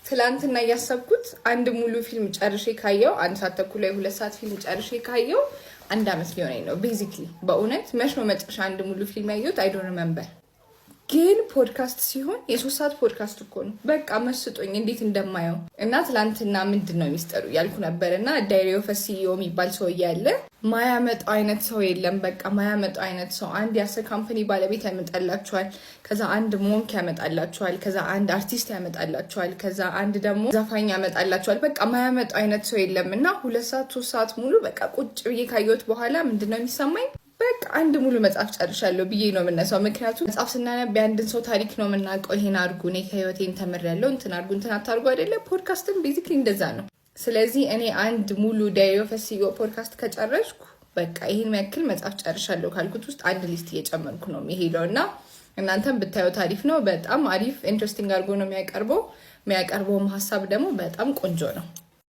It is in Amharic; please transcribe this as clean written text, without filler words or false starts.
ትላንትና ያሰብኩት አንድ ሙሉ ፊልም ጨርሼ ካየው 1 ሰዓት ተኩል ላይ 2 ሰዓት ፊልም ጨርሼ ካየው 1 አመት ሊሆነኝ ነው ቤዚክሊ በእውነት መች ነው መጨረሻ አንድ ሙሉ ፊልም ያየሁት አይ ዶንት ሪሜምበር ግን ፖድካስት ሲሆን የ3 ሰዓት ፖድካስት እኮ ነው በቃ መስጦኝ እንዴት እንደማየው እና ትላንትና ምንድነው ሚስጥሩ ያልኩ ነበርና ዳይሪ ኦፍ ሲኢኦ የሚባል ሰው ያለ ማያመጣው አይነት ሰው የለም በቃ ማያመጣው አይነት ሰው አንድ የአስር ካምፓኒ ባለቤት ያመጣላችኋል ከዛ አንድ ሞንክ ያመጣላችኋል ከዛ አንድ አርቲስት ያመጣላችኋል ከዛ አንድ ደግሞ ዘፋኝ ያመጣላችኋል በቃ ማያመጣው አይነት ሰው የለምና 2 ሰዓት 3 ሰዓት ሙሉ በቃ ቁጭ ብዬ ካየሁት በኋላ ምንድነው የሚሰማኝ በቃ አንድ ሙሉ መጽሐፍ ጨርሻለሁ ብዬ ነው የምነሳው ምክንያቱም መጽሐፍ ስናነብ ያንድን ሰው ታሪክ ነው የምናውቀው ይሄን አድርጉ እኔ ከህይወቴን ተምሬያለሁ እንትን አድርጉ እንትን አታርጉ አይደለ ፖድካስትም ቤዚክሊ እንደዛ ነው ስለዚህ እኔ አንድ ሙሉ ዳይሪ ኦፍ ሲኢኦ ፖድካስት ከጨረስኩ በቃ ይሄን ያክል መጽሐፍ ጨርሻለሁ ካልኩት ውስጥ አንድ ሊስት እየጨመርኩ ነው የሚሄደውና እናንተም ብታዩ ታሪፍ ነው በጣም አሪፍ ኢንትረስቲንግ አድርጎ ነው የሚያቀርበው ሀሳብ ደግሞ በጣም ቆንጆ ነው